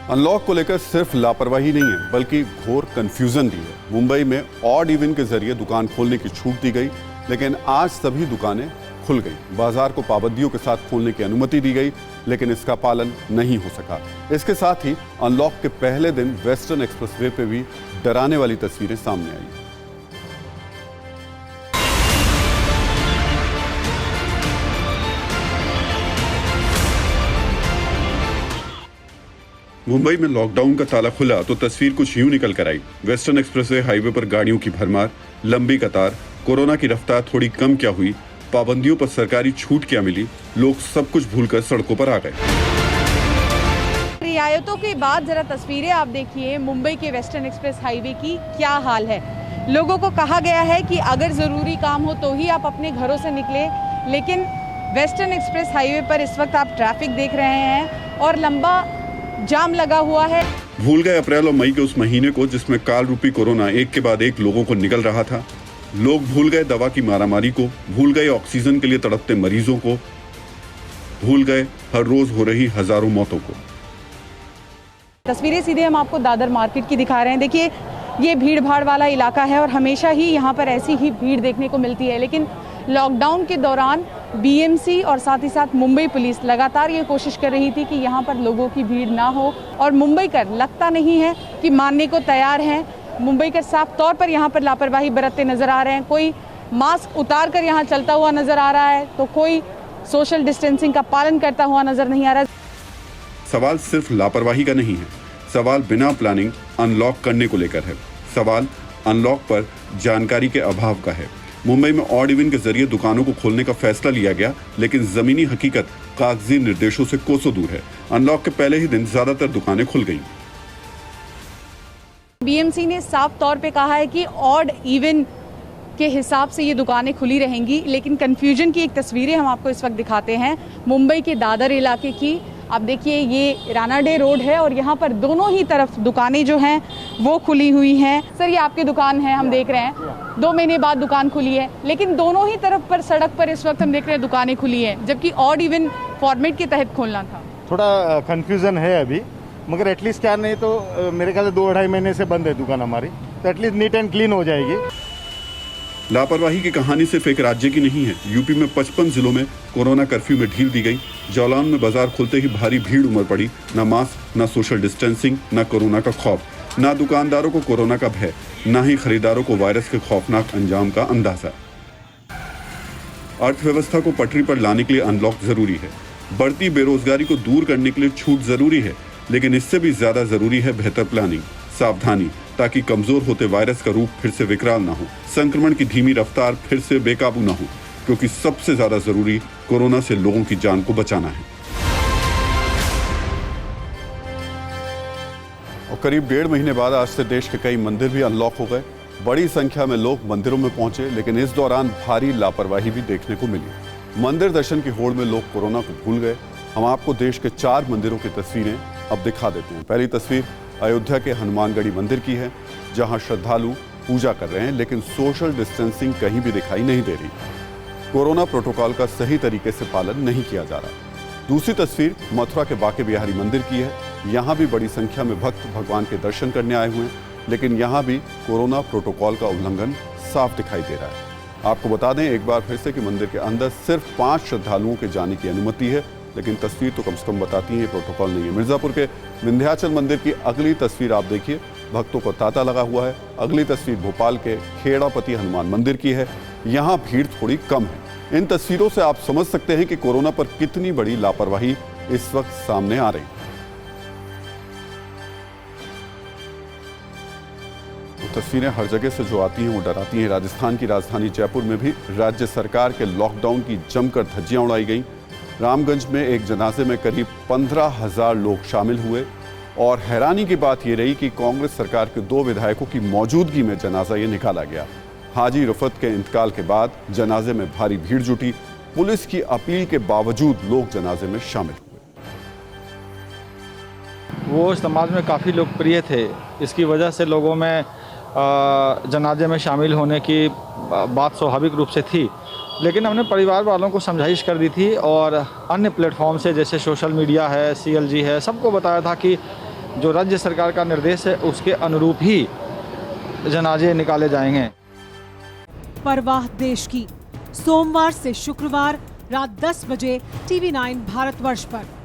Unlock को लेकर सिर्फ लापरवाही नहीं है बल्कि घोर कंफ्यूजन भी है। मुंबई में ऑड इवन के जरिए दुकान खोलने की छूट दी गई, लेकिन आज सभी दुकानें खुल गई। बाजार को पाबंदियों के साथ खोलने की अनुमति दी गई, लेकिन इसका पालन नहीं हो सका। इसके साथ ही अनलॉक के पहले दिन वेस्टर्न एक्सप्रेसवे पे भी डराने वाली तस्वीरें सामने आई। मुंबई में लॉकडाउन का ताला खुला तो तस्वीर कुछ यूं निकल कर आई। वेस्टर्न एक्सप्रेसवे हाईवे पर गाड़ियों की भरमार, लंबी कतार, कोरोना की रफ्तार थोड़ी कम क्या हुई, पाबंदियों पर सरकारी छूट क्या मिली, लोग सब कुछ भूलकर सड़कों पर आ गए। रियायतों के बाद जरा तस्वीरें आप देखिए मुंबई के वेस्टर्न एक्सप्रेस हाईवे की क्या हाल है। लोगों को कहा गया है कि अगर जरूरी काम हो तो ही आप अपने घरों से निकले, लेकिन वेस्टर्न एक्सप्रेस हाईवे पर इस वक्त आप ट्रैफिक देख रहे हैं और लंबा जाम लगा हुआ है। भूल गए अप्रैल और मई के उस महीने को जिसमें काल रूपी कोरोना एक के बाद एक लोगों को निकल रहा था। लोग भूल गए दवा की मारामारी को, भूल गए ऑक्सीजन के लिए तड़पते मरीजों को, भूल गए हर रोज हो रही हजारों मौतों को। तस्वीरें सीधे हम आपको दादर मार्केट की दिखा रहे हैं। देखिए ये भीड़ भाड़ वाला इलाका है और हमेशा ही यहाँ पर ऐसी ही भीड़ देखने को मिलती है, लेकिन लॉकडाउन के दौरान बीएमसी और साथ ही साथ मुंबई पुलिस लगातार ये कोशिश कर रही थी कि यहाँ पर लोगों की भीड़ ना हो, और मुंबईकर लगता नहीं है कि मानने को तैयार हैं। मुंबईकर साफ तौर पर यहाँ पर लापरवाही बरतते नजर आ रहे हैं। कोई मास्क उतार कर यहाँ चलता हुआ नजर आ रहा है तो कोई सोशल डिस्टेंसिंग का पालन करता हुआ नजर नहीं आ रहा। सवाल सिर्फ लापरवाही का नहीं है, सवाल बिना प्लानिंग अनलॉक करने को लेकर है। सवाल अनलॉक पर जानकारी के अभाव का है। मुंबई में ऑड इवन के जरिए दुकानों को खोलने का फैसला लिया गया, लेकिन जमीनी हकीकत कागजी निर्देशों से कोसों दूर है। अनलॉक के पहले ही दिन ज्यादातर दुकानें खुल गईं। बीएमसी ने साफ तौर पे कहा है कि ऑड इवन के हिसाब से ये दुकानें खुली रहेंगी, लेकिन कंफ्यूजन की एक तस्वीरें हम आपको इस वक्त दिखाते हैं मुंबई के दादर इलाके की। आप देखिए ये राणा डे रोड है और यहाँ पर दोनों ही तरफ दुकानें जो हैं वो खुली हुई हैं। सर ये आपकी दुकान है, हम देख रहे हैं 2 महीने बाद दुकान खुली है, लेकिन दोनों ही तरफ पर सड़क पर इस वक्त हम देख रहे हैं दुकानें खुली हैं, जबकि ऑड इवन फॉर्मेट के तहत खोलना था। थोड़ा कंफ्यूजन है अभी, मगर एटलीस्ट क्या नहीं तो मेरे ख्याल से 2-2.5 महीने से बंद है दुकान हमारी, तो एटलीस्ट नीट एंड क्लीन हो जाएगी। लापरवाही की कहानी सिर्फ एक राज्य की नहीं है। यूपी में 55 जिलों में कोरोना कर्फ्यू में ढील दी गई। जौलान में बाजार खुलते ही भारी भीड़ उमड़ पड़ी। न मास्क, न सोशल डिस्टेंसिंग, न कोरोना का खौफ, न दुकानदारों को कोरोना का भय, न ही खरीदारों को वायरस के खौफनाक अंजाम का अंदाजा। अर्थव्यवस्था को पटरी पर लाने के लिए अनलॉक जरूरी है। बढ़ती बेरोजगारी को दूर करने के लिए छूट जरूरी है, लेकिन इससे भी ज्यादा जरूरी है बेहतर प्लानिंग, सावधानी, ताकि कमजोर होते वायरस का रूप फिर से विकराल ना हो, संक्रमण की धीमी रफ्तार फिर से बेकाबू ना हो, क्योंकि सबसे ज्यादा जरूरी कोरोना से लोगों की जान को बचाना है। और करीब 1.5 महीने बाद आज से देश के कई मंदिर भी अनलॉक हो गए। बड़ी संख्या में लोग मंदिरों में पहुंचे, लेकिन इस दौरान भारी लापरवाही भी देखने को मिली। मंदिर दर्शन की होड़ में लोग कोरोना को भूल गए। हम आपको देश के 4 मंदिरों की तस्वीरें अब दिखा देते हैं। पहली तस्वीर अयोध्या के हनुमानगढ़ी मंदिर की है, जहां श्रद्धालु पूजा कर रहे हैं, लेकिन सोशल डिस्टेंसिंग कहीं भी दिखाई नहीं दे रही। कोरोना प्रोटोकॉल का सही तरीके से पालन नहीं किया जा रहा। दूसरी तस्वीर मथुरा के बांके बिहारी मंदिर की है। यहां भी बड़ी संख्या में भक्त भगवान के दर्शन करने आए हुए हैं, लेकिन यहां भी कोरोना प्रोटोकॉल का उल्लंघन साफ दिखाई दे रहा है। आपको बता दें एक बार फिर से कि मंदिर के अंदर सिर्फ 5 श्रद्धालुओं के जाने की अनुमति है, लेकिन तस्वीर तो कम से कम बताती है ये प्रोटोकॉल नहीं है। मिर्जापुर के विंध्याचल मंदिर की अगली तस्वीर आप देखिए, भक्तों को तांता लगा हुआ है। अगली तस्वीर भोपाल के खेड़ापति हनुमान मंदिर की है। यहाँ भीड़ थोड़ी कम है। इन तस्वीरों से आप समझ सकते हैं कि कोरोना पर कितनी बड़ी लापरवाही इस वक्त सामने आ रही है। तो तस्वीरें हर जगह से जो आती हैं वो डराती हैं। राजस्थान की राजधानी जयपुर में भी राज्य सरकार के लॉकडाउन की जमकर धज्जियां उड़ाई गई। रामगंज में एक जनाजे में करीब 15,000 लोग शामिल हुए, और हैरानी की बात यह रही कि कांग्रेस सरकार के 2 विधायकों की मौजूदगी में जनाजा ये निकाला गया। हाजी रफत के इंतकाल के बाद जनाजे में भारी भीड़ जुटी। पुलिस की अपील के बावजूद लोग जनाजे में शामिल हुए। वो समाज में काफ़ी लोकप्रिय थे, इसकी वजह से लोगों में जनाजे में शामिल होने की बात स्वाभाविक रूप से थी, लेकिन हमने परिवार वालों को समझाइश कर दी थी और अन्य प्लेटफॉर्म से जैसे सोशल मीडिया है, CLG है, सबको बताया था कि जो राज्य सरकार का निर्देश है उसके अनुरूप ही जनाजे निकाले जाएंगे। परवाह देश की, सोमवार से शुक्रवार रात 10 बजे TV9 भारतवर्ष पर।